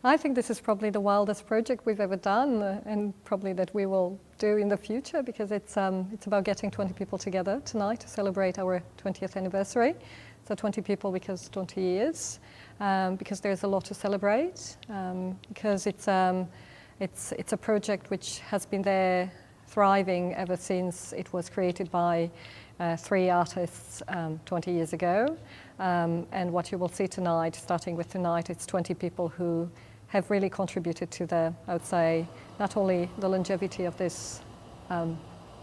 I think this is probably the wildest project we've ever done, and probably that we will do in the future, because it's about getting 20 people together tonight to celebrate our 20th anniversary. So 20 people because 20 years, because there's a lot to celebrate, because it's a project which has been there thriving ever since it was created by 3 artists 20 years ago. And what you will see tonight, starting with tonight, it's 20 people who have really contributed to the, I would say, not only the longevity of this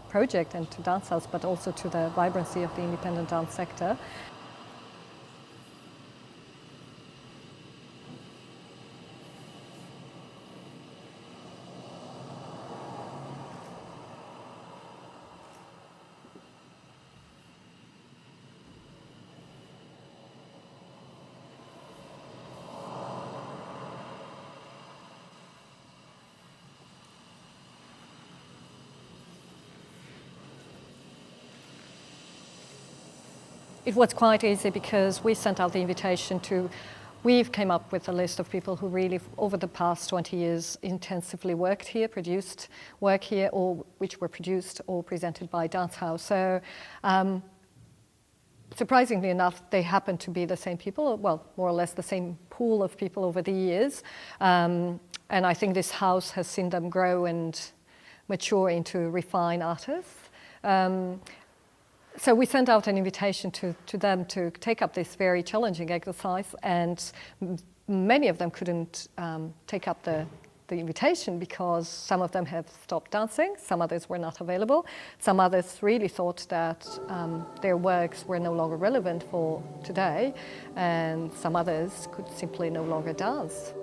project and to Dancehouse, but also to the vibrancy of the independent dance sector. It was quite easy because we sent out the invitation to, we've came up with a list of people who really, over the past 20 years, intensively worked here, produced work here, or which were produced or presented by Dancehouse. So surprisingly enough, they happen to be the same people, well, more or less the same pool of people over the years. And I think this house has seen them grow and mature into refined artists. So we sent out an invitation to them to take up this very challenging exercise, and many of them couldn't take up the invitation because some of them have stopped dancing, some others were not available, some others really thought that their works were no longer relevant for today, and some others could simply no longer dance.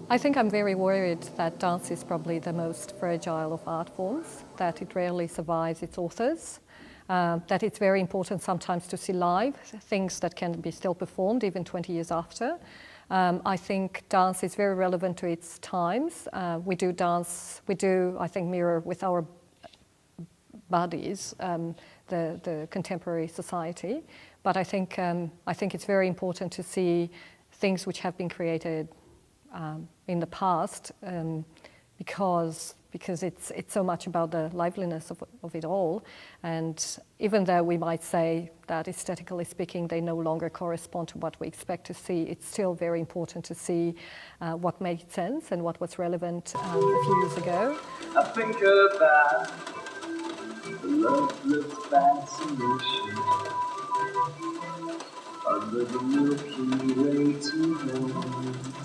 I think I'm very worried that dance is probably the most fragile of art forms, that it rarely survives its authors, that it's very important sometimes to see live things that can be still performed even 20 years after. I think dance is very relevant to its times. We do dance, I think, mirror with our bodies the contemporary society, but I think it's very important to see things which have been created in the past, because it's so much about the liveliness of it all. And even though we might say that aesthetically speaking they no longer correspond to what we expect to see, it's still very important to see what made sense and what was relevant a few years ago. I think about the loveless fascination under the Milky Way tonight.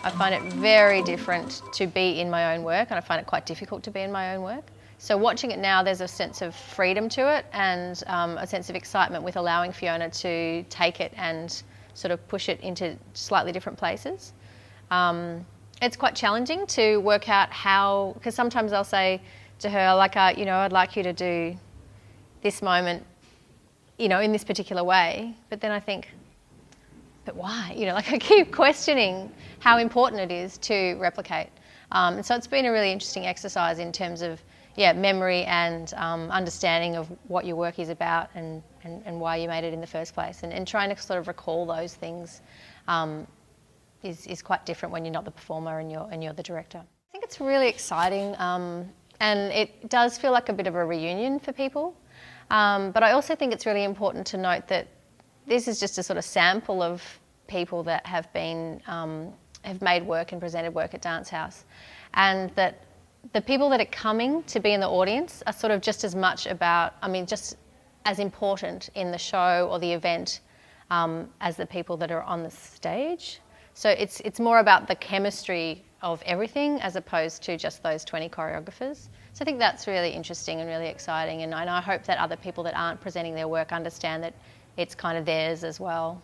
I find it very different to be in my own work, and I find it quite difficult to be in my own work. So watching it now, there's a sense of freedom to it, and a sense of excitement with allowing Fiona to take it and sort of push it into slightly different places. It's quite challenging to work out how, because sometimes I'll say to her, like, I'd like you to do this moment, in this particular way, but then I think, but why? I keep questioning how important it is to replicate. And so it's been a really interesting exercise in terms of, memory and understanding of what your work is about and why you made it in the first place. And trying to sort of recall those things is quite different when you're not the performer and you're the director. I think it's really exciting, and it does feel like a bit of a reunion for people. But I also think it's really important to note that this is just a sort of sample of people that have been have made work and presented work at Dancehouse, and that the people that are coming to be in the audience are sort of just as much about, just as important in the show or the event as the people that are on the stage. So it's more about the chemistry of everything as opposed to just those 20 choreographers. So I think that's really interesting and really exciting, and I hope that other people that aren't presenting their work understand that it's kind of theirs as well.